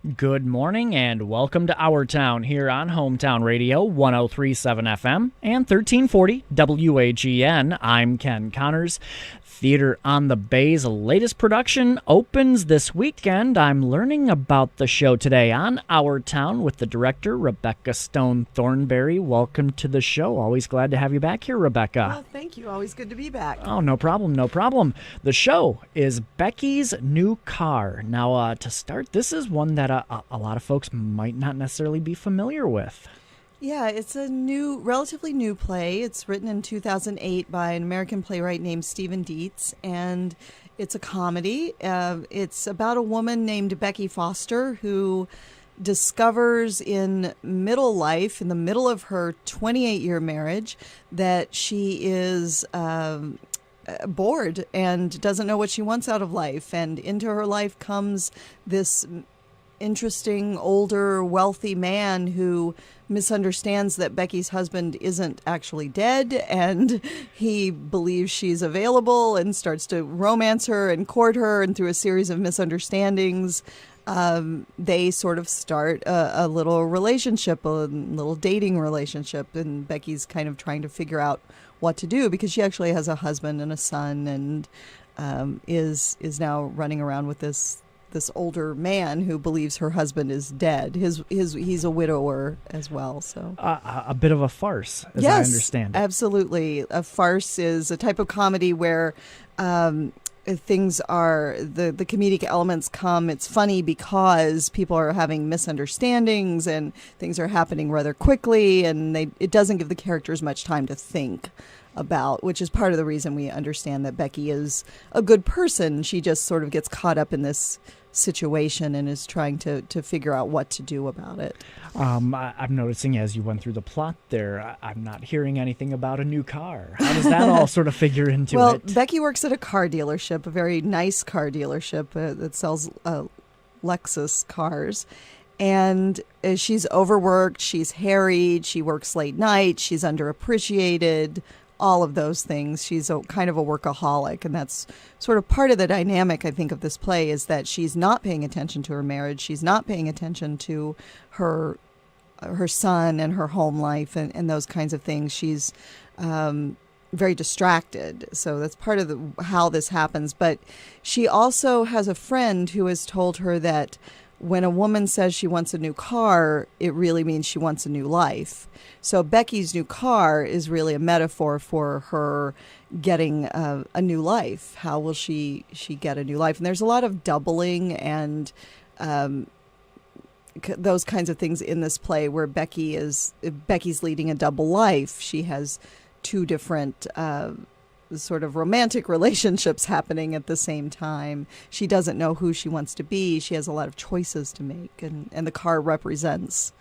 Good morning and welcome to Our Town here on Hometown Radio 1037 FM and 1340 WAGN. I'm Ken Connors. Theater on the Bay's latest production opens this weekend. I'm learning about the show today on Our Town with the director, Rebecca Stone Thornberry. Welcome to the show. Always glad to have you back here, Rebecca. Well, thank you. Always good to be back. Oh, no problem, no problem. The show is Becky's New Car. Now, to start, this is one that a lot of folks might not necessarily be familiar with. Yeah, it's a relatively new play. It's written in 2008 by an American playwright named Stephen Dietz, and it's a comedy. It's about a woman named Becky Foster who discovers in middle life, in the middle of her 28-year marriage, that she is bored and doesn't know what she wants out of life. And into her life comes this interesting, older, wealthy man who misunderstands that Becky's husband isn't actually dead, and he believes she's available and starts to romance her and court her, and through a series of misunderstandings, they sort of start a little relationship, a little dating relationship, and Becky's kind of trying to figure out what to do because she actually has a husband and a son, and is now running around with this older man who believes her husband is dead. He's a widower as well. So a bit of a farce, as yes, I understand it. Absolutely. A farce is a type of comedy where things are, the comedic elements come. It's funny because people are having misunderstandings and things are happening rather quickly, and it doesn't give the characters much time to think about, which is part of the reason we understand that Becky is a good person. She just sort of gets caught up in this situation and is trying to figure out what to do about it. I'm noticing as you went through the plot there, I'm not hearing anything about a new car. How does that all sort of figure into it? Well, Becky works at a car dealership, a very nice car dealership that sells Lexus cars. And she's overworked, she's harried, she works late night, she's underappreciated, all of those things. She's kind of a workaholic, and that's sort of part of the dynamic, I think, of this play, is that she's not paying attention to her marriage. She's not paying attention to her son and her home life and those kinds of things. She's very distracted. So that's part of how this happens. But she also has a friend who has told her that when a woman says she wants a new car, it really means she wants a new life. So Becky's new car is really a metaphor for her getting a new life. How will she get a new life? And there's a lot of doubling and those kinds of things in this play where Becky's leading a double life. She has two different sort of romantic relationships happening at the same time. She doesn't know who she wants to be. She has a lot of choices to make, and the car represents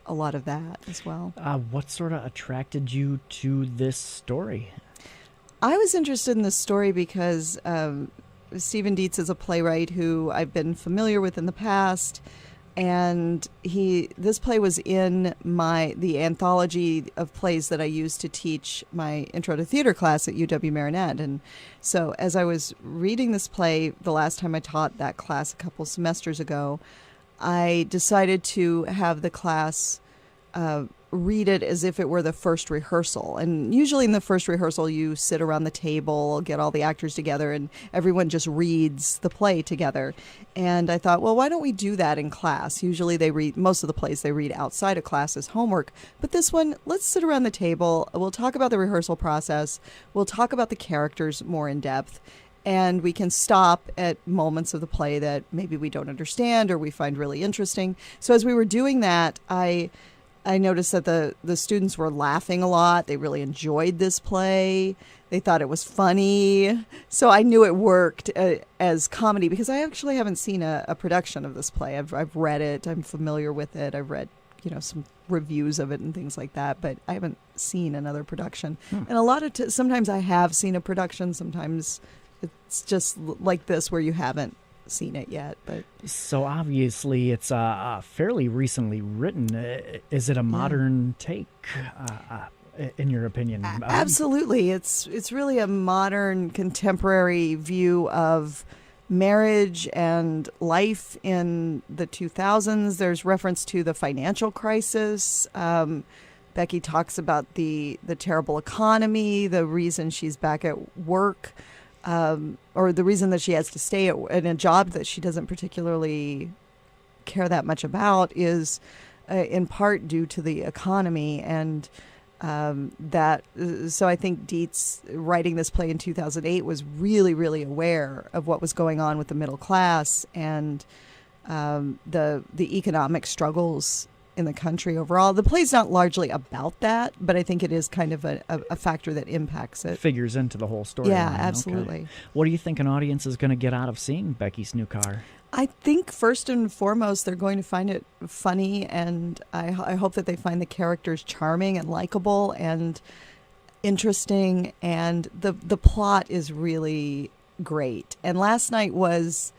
a lot of that as well. What sort of attracted you to this story? I was interested in this story because Stephen Dietz is a playwright who I've been familiar with in the past, and this play was in the anthology of plays that I used to teach my Intro to Theater class at UW Marinette. And so as I was reading this play the last time I taught that class a couple semesters ago, I decided to have the class read it as if it were the first rehearsal. And usually in the first rehearsal, you sit around the table, get all the actors together, and everyone just reads the play together. And I thought, well, why don't we do that in class? Usually most of the plays they read outside of class as homework. But this one, let's sit around the table. We'll talk about the rehearsal process. We'll talk about the characters more in depth. And we can stop at moments of the play that maybe we don't understand or we find really interesting. So as we were doing that, I noticed that the students were laughing a lot. They really enjoyed this play. They thought it was funny. So I knew it worked as comedy because I actually haven't seen a production of this play. I've read it. I'm familiar with it. I've read some reviews of it and things like that, but I haven't seen another production. And a lot of sometimes I have seen a production. Sometimes it's just like this where you haven't seen it yet. But so obviously it's fairly recently written. Is it a modern take, in your opinion? Absolutely. It's really a modern, contemporary view of marriage and life in the 2000s. There's reference to the financial crisis. Becky talks about the terrible economy, the reason she's back at work, or the reason that she has to stay in a job that she doesn't particularly care that much about is in part due to the economy. And so I think Dietz, writing this play in 2008, was really, really aware of what was going on with the middle class and the economic struggles in the country overall. The play's not largely about that, but I think it is kind of a factor that impacts it. Figures into the whole story. Yeah, absolutely. Okay. What do you think an audience is going to get out of seeing Becky's New Car? I think first and foremost, they're going to find it funny, and I hope that they find the characters charming and likable and interesting, and the plot is really great. And last night was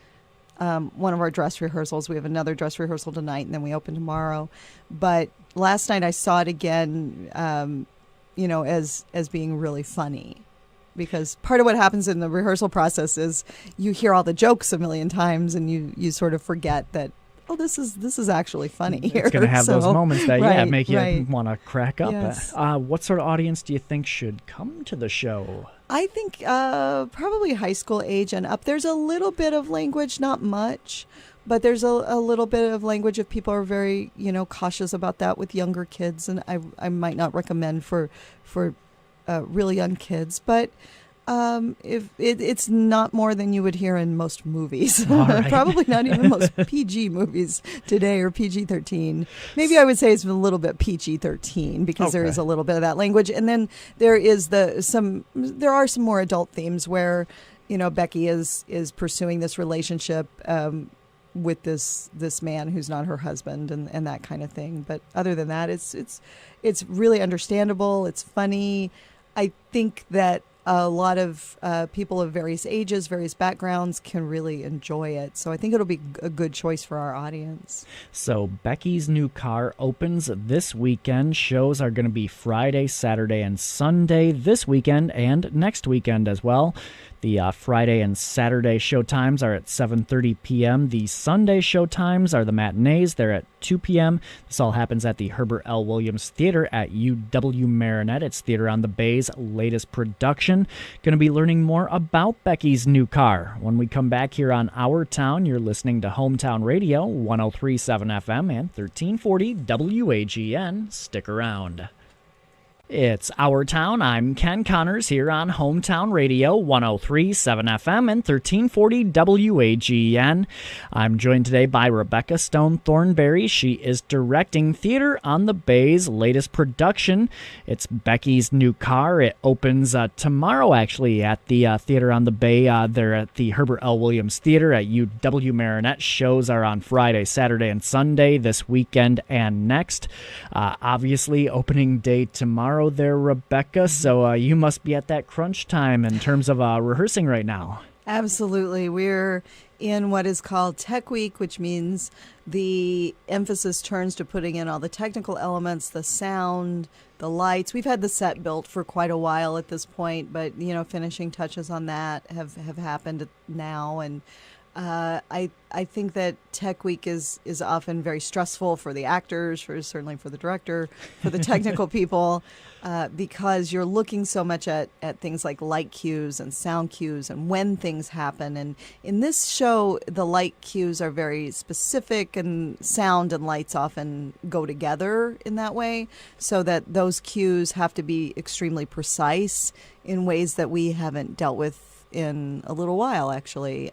one of our dress rehearsals. We have another dress rehearsal tonight, and then we open tomorrow. But last night I saw it again, as being really funny. Because part of what happens in the rehearsal process is you hear all the jokes a million times, and you sort of forget that, oh, this is actually funny here. It's going to have those moments that make you want to crack up. Yes. What sort of audience do you think should come to the show? I think probably high school age and up. There's a little bit of language, not much, but there's a little bit of language if people are very cautious about that with younger kids, and I might not recommend for really young kids, but if it's not more than you would hear in most movies. Right. Probably not even most PG movies today, or PG-13. Maybe I would say it's a little bit PG-13 because there is a little bit of that language. And then there is there are some more adult themes where Becky is pursuing this relationship with this man who's not her husband, and that kind of thing. But other than that, it's really understandable. It's funny. I think that a lot of people of various ages, various backgrounds can really enjoy it. So I think it'll be a good choice for our audience. So Becky's New Car opens this weekend. Shows are going to be Friday, Saturday, and Sunday this weekend and next weekend as well. The Friday and Saturday show times are at 7:30 p.m. The Sunday show times are the matinees. They're at 2 p.m. This all happens at the Herbert L. Williams Theater at UW Marinette. It's Theater on the Bay's latest production. Going to be learning more about Becky's New Car. When we come back here on Our Town, you're listening to Hometown Radio, 103.7 FM and 1340 WAGN. Stick around. It's Our Town. I'm Ken Connors here on Hometown Radio, 103.7 FM and 1340 WAGN. I'm joined today by Rebecca Stone Thornberry. She is directing Theater on the Bay's latest production. It's Becky's New Car. It opens tomorrow, actually, at the Theater on the Bay. They're at the Herbert L. Williams Theater at UW Marinette. Shows are on Friday, Saturday, and Sunday this weekend and next. Obviously, opening day tomorrow there, Rebecca, so you must be at that crunch time in terms of rehearsing right now. Absolutely. We're in what is called Tech Week, which means the emphasis turns to putting in all the technical elements, the sound, the lights. We've had the set built for quite a while at this point, but finishing touches on that have happened now, and I think that Tech Week is often very stressful for the actors, certainly for the director, for the technical people, because you're looking so much at things like light cues and sound cues and when things happen. And in this show, the light cues are very specific, and sound and lights often go together in that way, so that those cues have to be extremely precise in ways that we haven't dealt with in a little while, actually.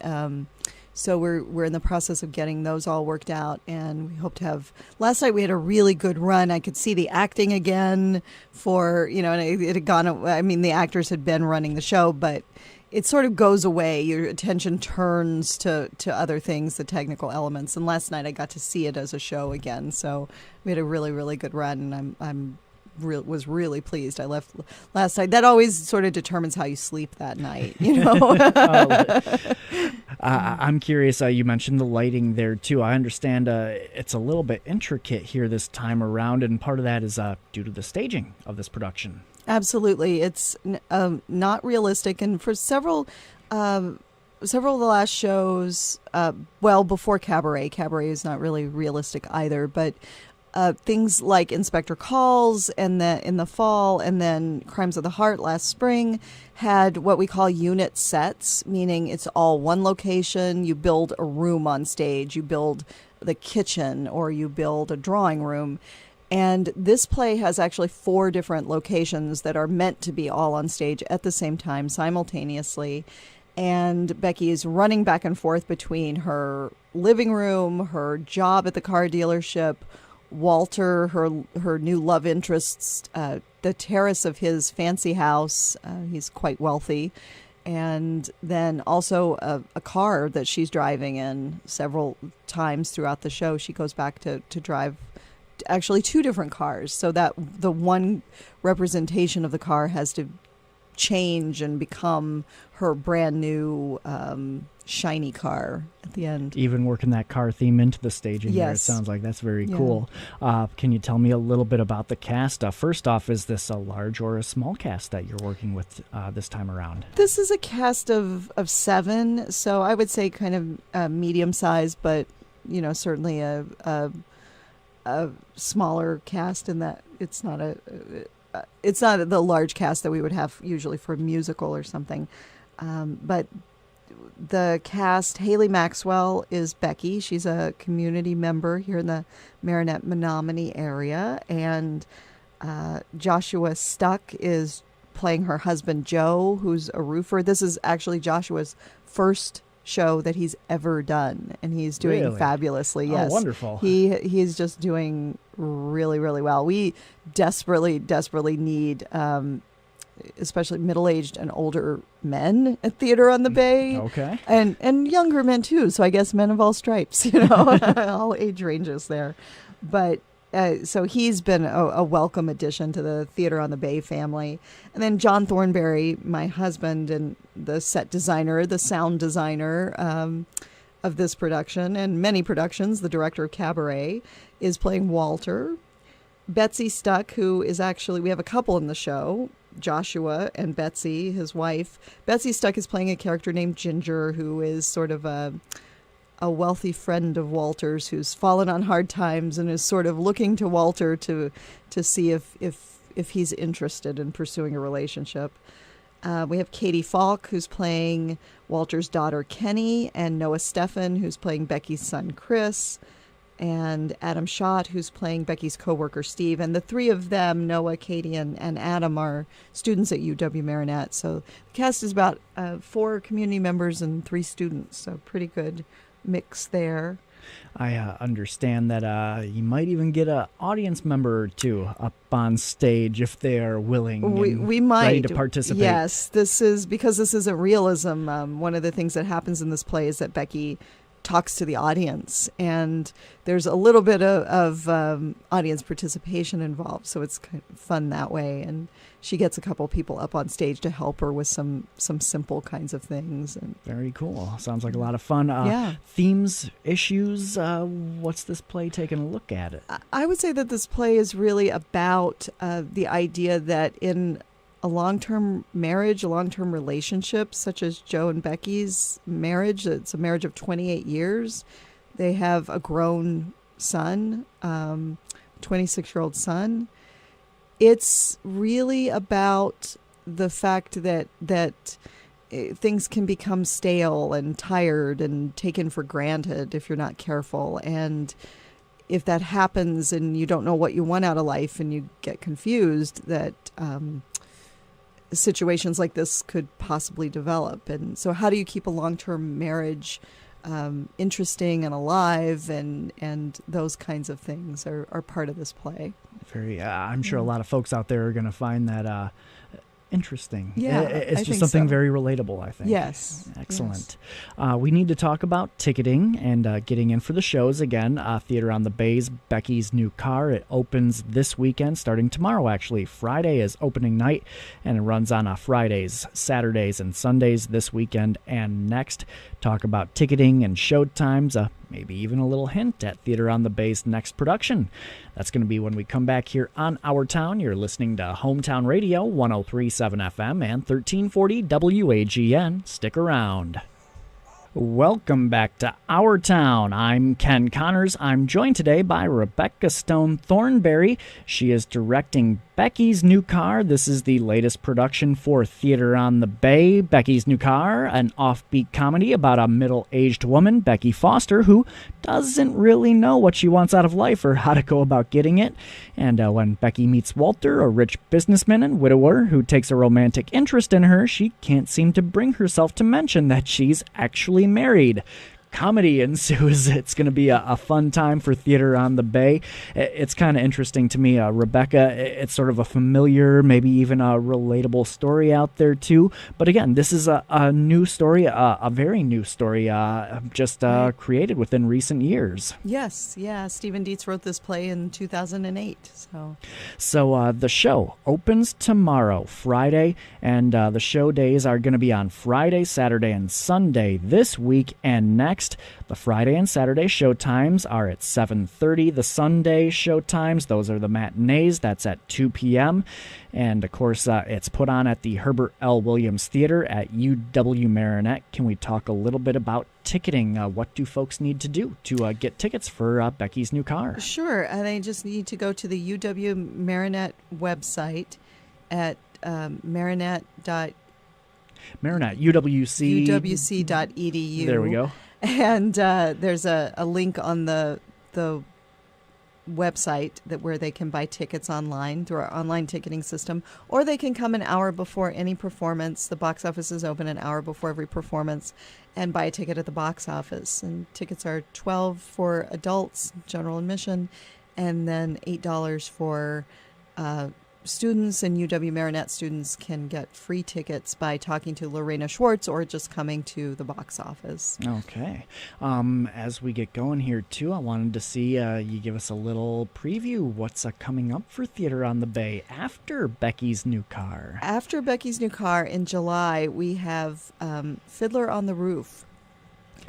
So we're in the process of getting those all worked out, and we hope to have. Last night we had a really good run. I could see the acting again and it had gone. I mean, the actors had been running the show, but it sort of goes away. Your attention turns to other things, the technical elements. And last night I got to see it as a show again. So we had a really, really good run, and was really pleased. I left last night. That always sort of determines how you sleep that night, I'm curious, you mentioned the lighting there too. I understand it's a little bit intricate here this time around, and part of that is due to the staging of this production. Absolutely. It's not realistic, and for several several of the last shows, well, before Cabaret. Cabaret is not really realistic either, but things like Inspector Calls and in the fall, and then Crimes of the Heart last spring had what we call unit sets, meaning it's all one location. You build a room on stage, you build the kitchen, or you build a drawing room. And this play has actually 4 different locations that are meant to be all on stage at the same time, simultaneously. And Becky is running back and forth between her living room, her job at the car dealership, Walter, her new love interest, the terrace of his fancy house. He's quite wealthy. And then also a car that she's driving in several times throughout the show. She goes back to drive actually 2 different cars, so that the one representation of the car has to change and become her brand new shiny car at the end. Even working that car theme into the staging there, it sounds like that's very cool. Can you tell me a little bit about the cast? First off, is this a large or a small cast that you're working with this time around? This is a cast of 7, so I would say kind of medium size, but certainly a smaller cast in that it's not the large cast that we would have usually for a musical or something. But the cast, Haley Maxwell is Becky. She's a community member here in the Marinette Menominee area. And Joshua Stuck is playing her husband, Joe, who's a roofer. This is actually Joshua's first show that he's ever done, and he's doing fabulously. Yes. Oh, wonderful. He's just doing really, really well. We desperately need especially middle-aged and older men at Theater on the Bay. Okay. And younger men too, so I guess men of all stripes, all age ranges there. But so he's been a welcome addition to the Theater on the Bay family. And then John Thornberry, my husband and the set designer, the sound designer of this production and many productions, the director of Cabaret, is playing Walter. Betsy Stuck, who is actually, we have a couple in the show, Joshua and Betsy, his wife. Betsy Stuck is playing a character named Ginger, who is sort of a wealthy friend of Walter's who's fallen on hard times and is sort of looking to Walter to see if he's interested in pursuing a relationship. We have Katie Falk, who's playing Walter's daughter Kenny, and Noah Steffen, who's playing Becky's son Chris, and Adam Schott, who's playing Becky's coworker Steve. And the 3 of them, Noah, Katie, and Adam, are students at UW Marinette. So the cast is about 4 community members and 3 students, so pretty good mix there. I understand that you might even get an audience member or 2 up on stage if they are willing we might ready to participate. Yes, this isn't realism. One of the things that happens in this play is that Becky talks to the audience, and there's a little bit of audience participation involved, so it's kind of fun that way. And she gets a couple people up on stage to help her with some simple kinds of things. And very cool. Sounds like a lot of fun. Themes, issues, what's this play taking a look at it? I would say that this play is really about the idea that in a long-term marriage, a long-term relationship, such as Joe and Becky's marriage, it's a marriage of 28 years. They have a grown son, 26-year-old son. It's really about the fact that things can become stale and tired and taken for granted if you're not careful. And if that happens and you don't know what you want out of life and you get confused, that situations like this could possibly develop. And so how do you keep a long-term marriage interesting and alive, and those kinds of things are part of this play. I'm sure a lot of folks out there are going to find that interesting. Yeah, it's just something very relatable, I think. Yes. Excellent. Yes. We need to talk about ticketing and getting in for the shows again. Theater on the Bay's Becky's New Car. It opens this weekend, starting tomorrow, actually. Friday is opening night, and it runs on Fridays, Saturdays, and Sundays this weekend and next. Talk about ticketing and show times, maybe even a little hint at Theater on the Bay's next production. That's going to be when we come back here on Our Town. You're listening to Hometown Radio, 103.7 FM and 1340 WAGN. Stick around. Welcome back to Our Town. I'm Ken Connors. I'm joined today by Rebecca Stone Thornberry. She is directing Becky's New Car. This is the latest production for Theater on the Bay. Becky's New Car, an offbeat comedy about a middle-aged woman, Becky Foster, who doesn't really know what she wants out of life or how to go about getting it. And when Becky meets Walter, a rich businessman and widower who takes a romantic interest in her, she can't seem to bring herself to mention that she's actually married. Comedy ensues. It's going to be a fun time for Theater on the Bay. It's kind of interesting to me, Rebecca. It's sort of a familiar, maybe even a relatable story out there too. But again, this is a new story, a very new story, just created within recent years. Yes, yeah. Stephen Dietz wrote this play in 2008. So the show opens tomorrow, Friday, and the show days are going to be on Friday, Saturday, and Sunday this week and next. The Friday and Saturday show times are at 7:30. The Sunday show times, those are the matinees. That's at 2 p.m. And, of course, it's put on at the Herbert L. Williams Theater at UW Marinette. Can we talk a little bit about ticketing? What do folks need to do to get tickets for Becky's New Car? Sure. They just need to go to the UW Marinette website at marinette, UWC.edu. There we go. And there's a link on the website where they can buy tickets online through our online ticketing system, or they can come an hour before any performance. The box office is open an hour before every performance and buy a ticket at the box office. And tickets are $12 for adults, general admission, and then $8 for students. And UW Marinette students can get free tickets by talking to Lorena Schwartz or just coming to the box office. Okay. As we get going here, too, I wanted to see you give us a little preview. What's coming up for Theater on the Bay after Becky's New Car? After Becky's New Car in July, we have Fiddler on the Roof,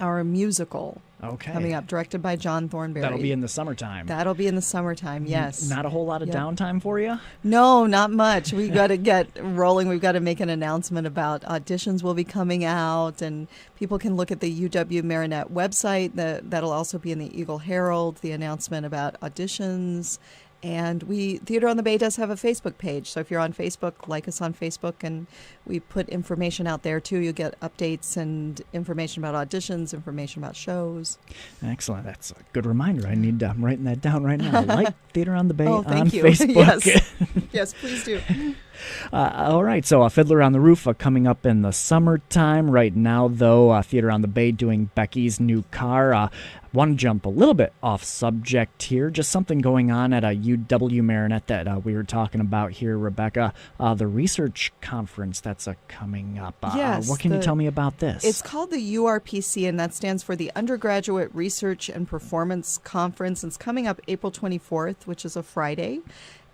our musical. Okay. Coming up, directed by John Thornberry. That'll be in the summertime. That'll be in the summertime, yes. Not a whole lot of downtime for you? No, not much. We've got to get rolling. We've got to make an announcement about auditions will be coming out, and people can look at the UW Marinette website. That'll also be in the Eagle Herald, the announcement about auditions. And Theater on the Bay does have a Facebook page. So if you're on Facebook, like us on Facebook, and we put information out there too. You'll get updates and information about auditions, information about shows. Excellent. That's a good reminder. I'm writing that down right now. Like Theater on the Bay on you. Facebook. Yes. Yes, please do. All right, so Fiddler on the Roof coming up in the summertime. Right now, though, Theater on the Bay doing Becky's New Car. Want to jump a little bit off subject here. Just something going on at a UW Marinette that we were talking about here, Rebecca. The research conference that's coming up. Yes. What can you tell me about this? It's called the URPC, and that stands for the Undergraduate Research and Performance Conference. It's coming up April 24th, which is a Friday.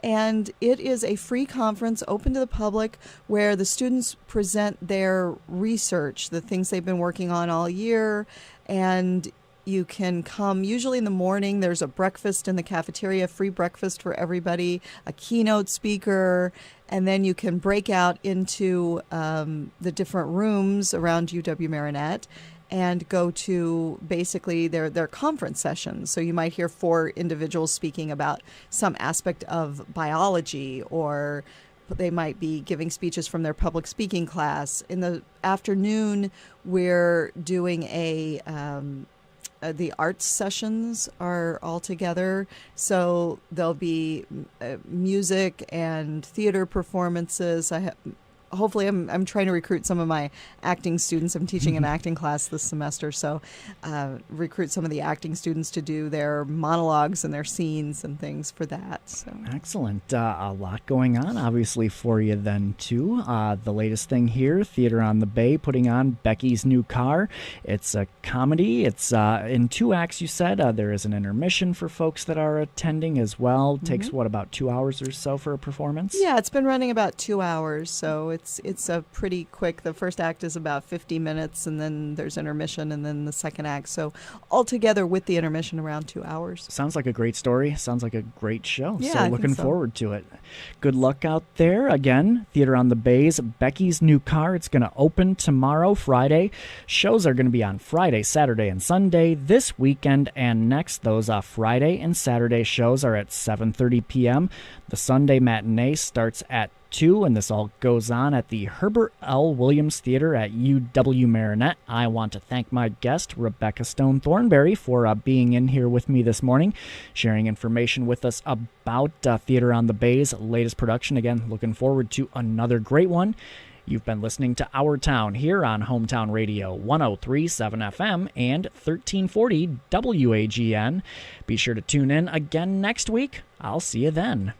And it is a free conference open to the public where the students present their research, the things they've been working on all year. And you can come usually in the morning. There's a breakfast in the cafeteria, free breakfast for everybody, a keynote speaker, and then you can break out into the different rooms around UW Marinette and go to basically their conference sessions. So you might hear 4 individuals speaking about some aspect of biology, or they might be giving speeches from their public speaking class. In the afternoon, we're doing the arts sessions are all together. So there'll be music and theater performances. Hopefully I'm trying to recruit some of my acting students. I'm teaching an acting class this semester, so recruit some of the acting students to do their monologues and their scenes and things for that. So. Excellent. A lot going on, obviously, for you then, too. The latest thing here, Theater on the Bay, putting on Becky's New Car. It's a comedy. It's in 2 acts, you said. There is an intermission for folks that are attending as well. Takes, about 2 hours or so for a performance? Yeah, it's been running about 2 hours, so it's a pretty quick. The first act is about 50 minutes, and then there's intermission, and then the second act. So altogether, with the intermission, around 2 hours. Sounds like a great story. Sounds like a great show. Yeah, so I looking think so. forward to it. Good luck out there. Again, Theater on the Bays, Becky's New Car. It's going to open tomorrow, Friday. Shows are going to be on Friday, Saturday, and Sunday this weekend and next. Those Friday and Saturday shows are at 7:30 p.m. The Sunday matinee starts at 2, and this all goes on at the Herbert L. Williams Theater at UW Marinette. I want to thank my guest, Rebecca Stone Thornberry, for being in here with me this morning, sharing information with us about Theater on the Bay's latest production. Again, looking forward to another great one. You've been listening to Our Town here on Hometown Radio 103.7 FM and 1340 WAGN. Be sure to tune in again next week. I'll see you then.